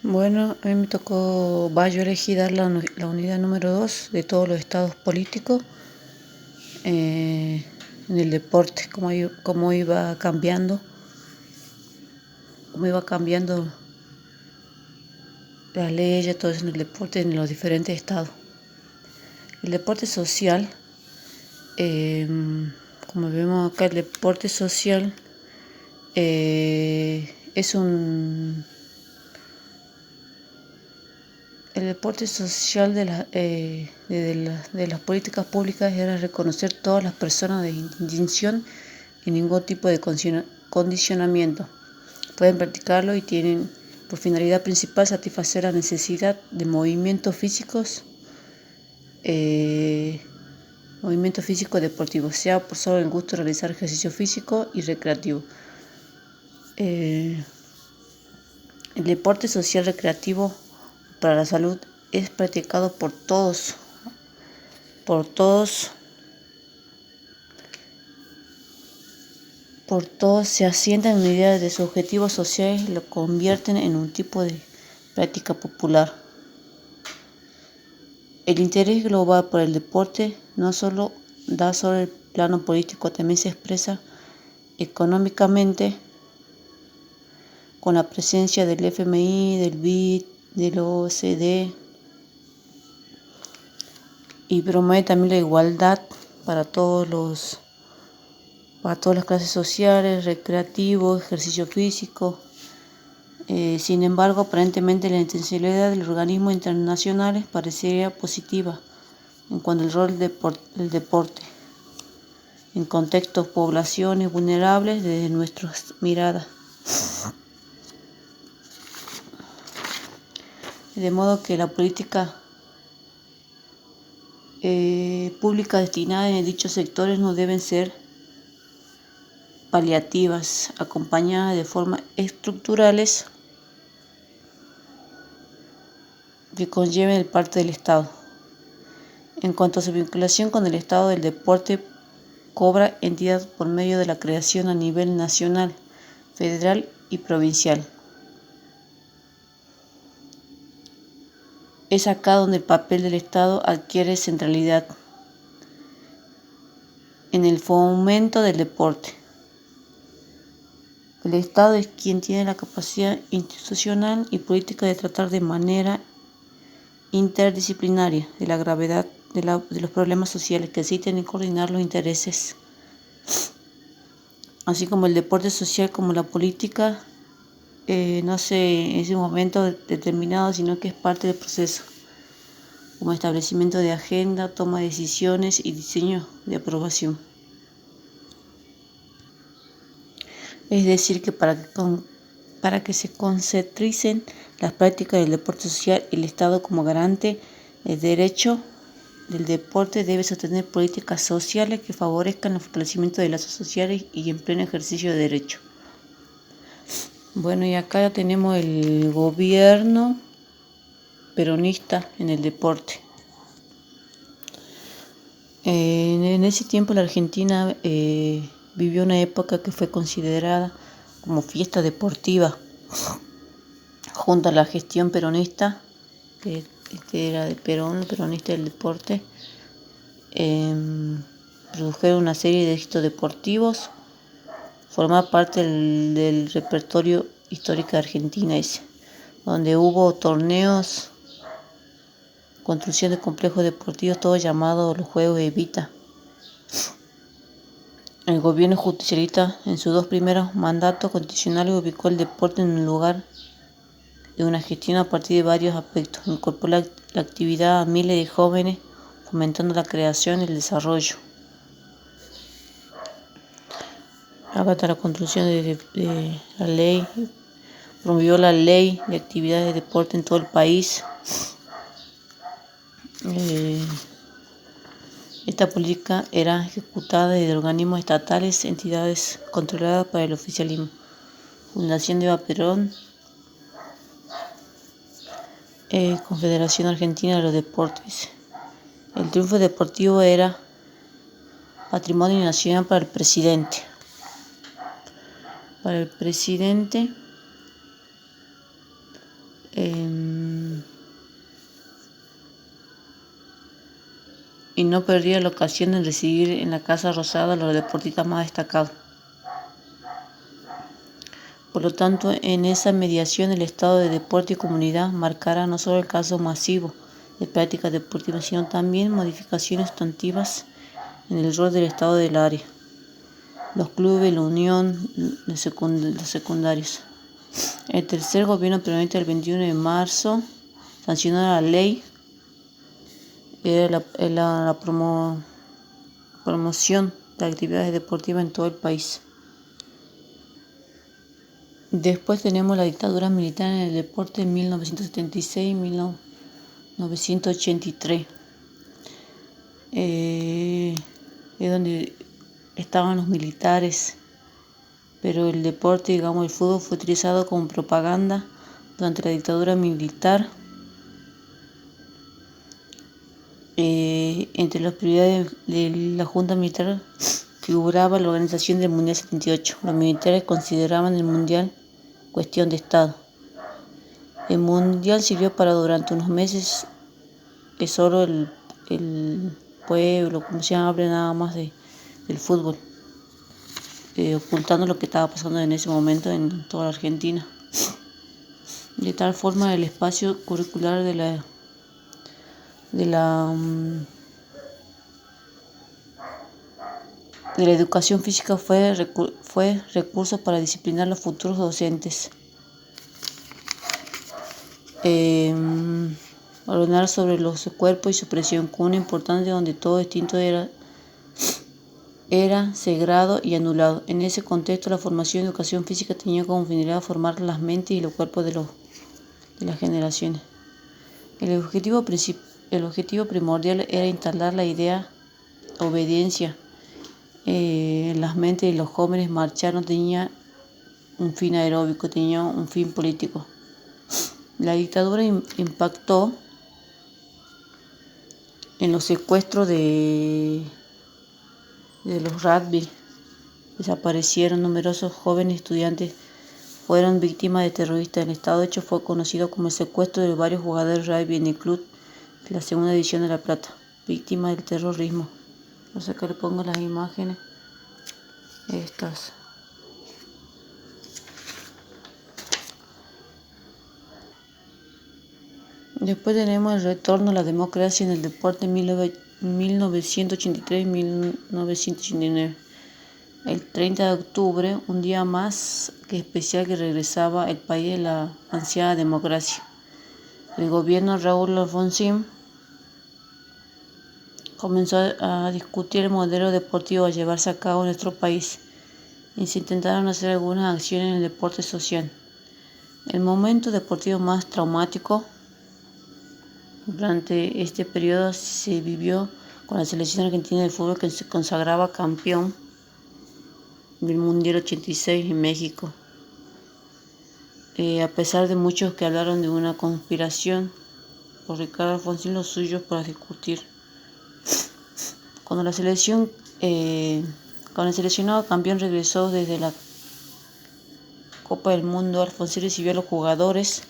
Bueno, a mí me tocó, yo elegí dar la unidad número 2 de todos los estados políticos en el deporte, cómo iba cambiando las leyes, todo eso en el deporte en los diferentes estados. El deporte social, como vemos acá, el deporte social es un... El deporte social de las políticas públicas era reconocer todas las personas de distinción y ningún tipo de condicionamiento. Pueden practicarlo y tienen por finalidad principal satisfacer la necesidad de movimientos físicos deportivos, sea por solo el gusto de realizar ejercicio físico y recreativo. El deporte social recreativo para la salud es practicado por todos, se asientan en unidades de sus objetivos sociales y lo convierten en un tipo de práctica popular. El interés global por el deporte no solo da sobre el plano político, también se expresa económicamente con la presencia del FMI, del BID, del OECD, y promueve también la igualdad para todas las clases sociales, recreativo, ejercicio físico. Sin embargo, aparentemente la intencionalidad de los organismos internacionales parecería positiva en cuanto al rol del deporte en contextos poblaciones vulnerables desde nuestras miradas. De modo que la política pública destinada en dichos sectores no deben ser paliativas, acompañadas de formas estructurales que conlleven el parte del Estado. En cuanto a su vinculación con el Estado, el deporte cobra entidad por medio de la creación a nivel nacional, federal y provincial. Es acá donde el papel del Estado adquiere centralidad en el fomento del deporte. El Estado es quien tiene la capacidad institucional y política de tratar de manera interdisciplinaria de la gravedad de los problemas sociales que existen y coordinar los intereses, así como el deporte social como la política no se en ese momento determinado, sino que es parte del proceso, como establecimiento de agenda, toma de decisiones y diseño de aprobación. Es decir, que para que se concentricen las prácticas del deporte social, el Estado como garante del derecho del deporte debe sostener políticas sociales que favorezcan el fortalecimiento de lazos sociales y en pleno ejercicio de derecho. Bueno, y acá ya tenemos el gobierno peronista en el deporte. En ese tiempo la Argentina vivió una época que fue considerada como fiesta deportiva, junto a la gestión peronista, que era de Perón, peronista del deporte. Produjeron una serie de éxitos deportivos, formaba parte del repertorio histórico de Argentina donde hubo torneos, construcción de complejos deportivos, todos llamados los Juegos Evita. El gobierno justicialista en sus 2 primeros mandatos constitucionales ubicó el deporte en un lugar de una gestión a partir de varios aspectos. Incorporó la actividad a miles de jóvenes, fomentando la creación y el desarrollo. Acá está la construcción de la ley. Promovió la ley de actividades de deporte en todo el país. Esta política era ejecutada desde organismos estatales, entidades controladas por el oficialismo. Fundación de Eva Perón, Confederación Argentina de los Deportes. El triunfo deportivo era patrimonio nacional para el presidente. y no perdía la ocasión de recibir en la Casa Rosada a los deportistas más destacados. Por lo tanto, en esa mediación el estado de deporte y comunidad marcará no solo el caso masivo de prácticas deportivas, sino también modificaciones sustantivas en el rol del estado del área, los clubes, la unión, los secundarios. El tercer gobierno permanente del 21 de marzo sancionó la ley la promoción de actividades deportivas en todo el país. Después tenemos la dictadura militar en el deporte en 1976 y 1983. Es donde estaban los militares, pero el deporte, el fútbol, fue utilizado como propaganda durante la dictadura militar. Entre las prioridades de la Junta Militar figuraba la organización del Mundial 78. Los militares consideraban el Mundial cuestión de Estado. El Mundial sirvió para durante unos meses que solo el pueblo, como se hable nada más del fútbol, ocultando lo que estaba pasando en ese momento en toda la Argentina. De tal forma el espacio curricular de la educación física fue recurso para disciplinar a los futuros docentes. Ordenar sobre los cuerpos y su presión, con una importancia donde todo instinto era sagrado y anulado. En ese contexto, la formación de educación física tenía como finalidad formar las mentes y los cuerpos de las generaciones. El objetivo primordial era instalar la idea de obediencia en las mentes de los jóvenes. Marchar no tenía un fin aeróbico, tenía un fin político. La dictadura impactó en los secuestros de los rugby. Desaparecieron numerosos jóvenes estudiantes, fueron víctimas de terroristas. El estado de hecho fue conocido como el secuestro de varios jugadores de rugby en el club de la segunda división de La Plata, víctimas del terrorismo. No sé qué le pongo las imágenes estas. Después tenemos el retorno a la democracia en el deporte en 1983 y 1989. El 30 de octubre, un día más que especial que regresaba el país de la ansiada democracia. El gobierno Raúl Alfonsín comenzó a discutir el modelo deportivo a llevarse a cabo en nuestro país y se intentaron hacer algunas acciones en el deporte social. El momento deportivo más traumático durante este periodo se vivió con la selección argentina de fútbol, que se consagraba campeón del Mundial 86 en México. A pesar de muchos que hablaron de una conspiración por Ricardo Alfonsín, los suyos para discutir. Cuando el seleccionado campeón regresó desde la Copa del Mundo, Alfonsín recibió a los jugadores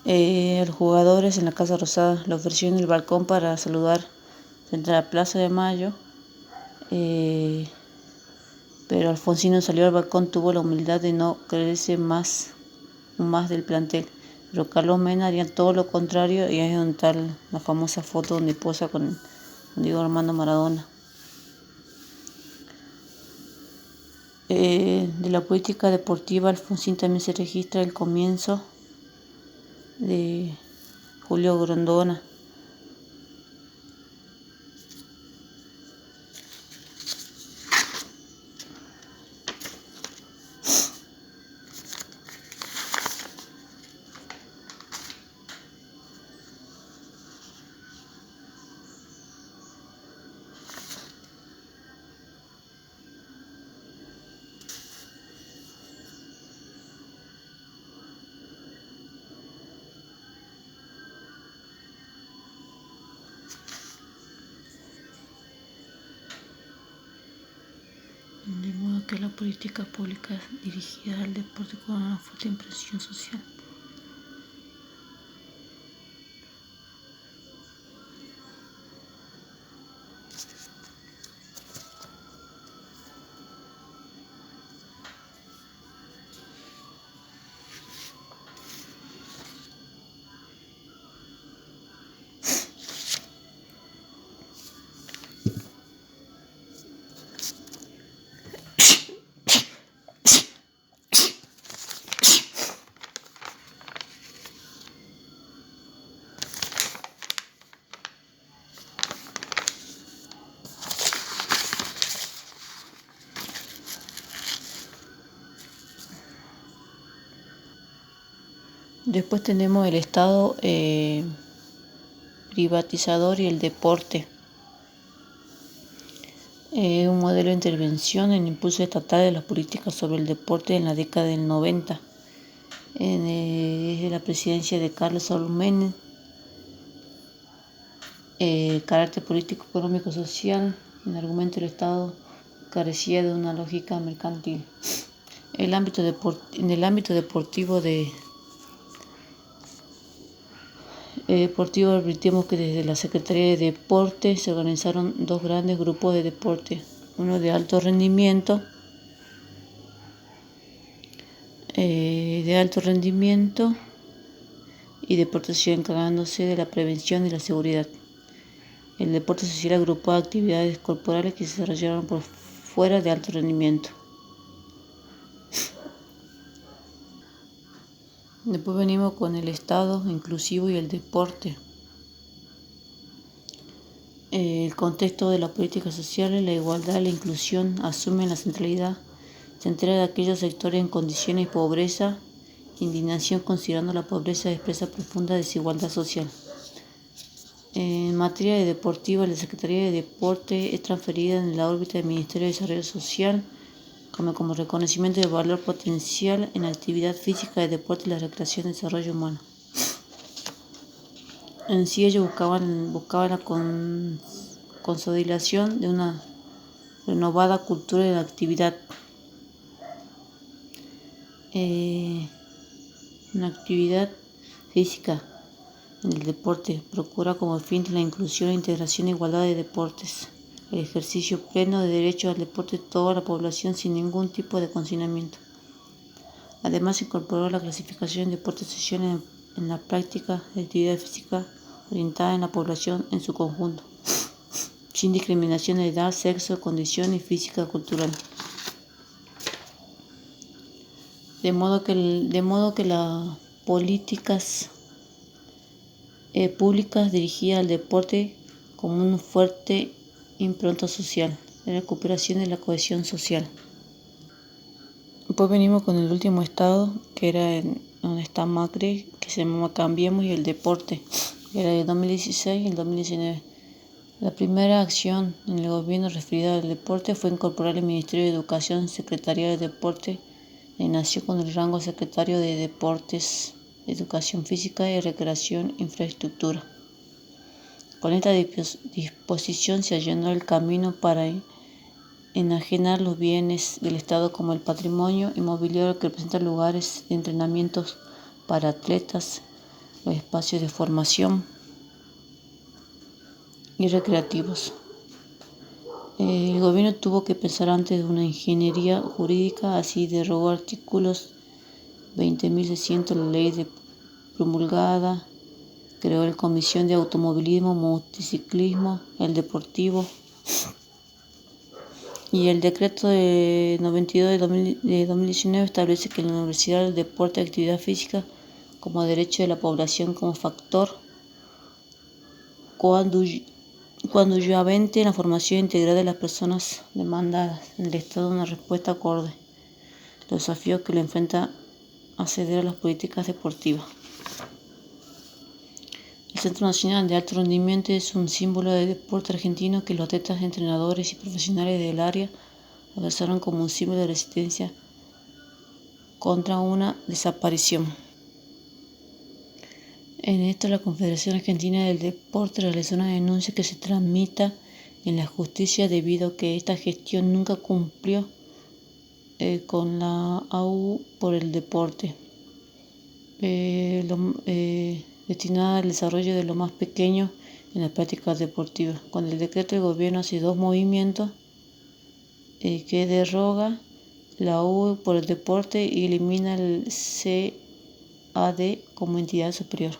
en la Casa Rosada. Lo ofreció en el balcón para saludar frente a la Plaza de Mayo, pero Alfonsín no salió al balcón, tuvo la humildad de no creerse más del plantel. Pero Carlos Mena haría todo lo contrario, y es donde está la famosa foto donde posa con Diego Armando Maradona. De la política deportiva Alfonsín también se registra el comienzo de Julio Grondona. De modo que la política pública dirigida al deporte con una fuerte impresión social. Después tenemos el Estado privatizador y el deporte. Un modelo de intervención en impulso estatal de las políticas sobre el deporte en la década del 90. Desde la presidencia de Carlos Saúl Menem. Carácter político, económico, social. En el argumento del Estado carecía de una lógica mercantil. En el ámbito deportivo advertimos que desde la Secretaría de Deporte se organizaron dos grandes grupos de deporte, uno de alto rendimiento y deporte social, encargándose de la prevención y la seguridad. El deporte social agrupó actividades corporales que se desarrollaron por fuera de alto rendimiento. Después venimos con el Estado inclusivo y el deporte. El contexto de las políticas sociales, la igualdad y la inclusión asumen la centralidad de aquellos sectores en condiciones de pobreza, indignación considerando la pobreza expresa profunda desigualdad social. En materia de deportiva, la Secretaría de Deporte es transferida en la órbita del Ministerio de Desarrollo Social como reconocimiento del valor potencial en la actividad física, de deporte y la recreación y desarrollo humano. En sí ellos buscaban la consolidación de una renovada cultura de la actividad. Una actividad física en el deporte procura como fin la inclusión, integración e igualdad de deportes, el ejercicio pleno de derecho al deporte de toda la población sin ningún tipo de condicionamiento. Además, se incorporó la clasificación de deportes sociales en la práctica de actividad física orientada en la población en su conjunto, sin discriminación de edad, sexo, condición física o cultural. De modo que las políticas públicas dirigidas al deporte como una fuerte impronta social, de recuperación de la cohesión social. Después venimos con el último estado, que era donde está Macri, que se llama Cambiemos, y el deporte, que era de 2016 y el 2019. La primera acción en el gobierno referida al deporte fue incorporar el Ministerio de Educación, Secretaría de Deporte, y nació con el rango secretario de Deportes, Educación Física y Recreación e Infraestructura. Con esta disposición se allanó el camino para enajenar los bienes del Estado como el patrimonio inmobiliario que representa lugares de entrenamientos para atletas, los espacios de formación y recreativos. El gobierno tuvo que pensar antes de una ingeniería jurídica, así derogó artículos 20.600 la ley promulgada, creó la Comisión de Automovilismo, Motociclismo, el Deportivo, y el decreto de 92 de 2019 establece que la Universidad del Deporte y Actividad Física como derecho de la población como factor coadyuvante en la formación integral de las personas demandadas en el Estado una respuesta acorde a los desafíos que le enfrenta acceder a las políticas deportivas. El Centro Nacional de Alto Rendimiento es un símbolo del deporte argentino que los atletas, entrenadores y profesionales del área abrazaron como un símbolo de resistencia contra una desaparición. En esto, la Confederación Argentina del Deporte realizó una denuncia que se tramita en la justicia debido a que esta gestión nunca cumplió con la AU por el deporte, destinada al desarrollo de lo más pequeño en las prácticas deportivas. Con el decreto del gobierno hace dos movimientos que deroga la AU por el deporte y elimina el CAD como entidad superior.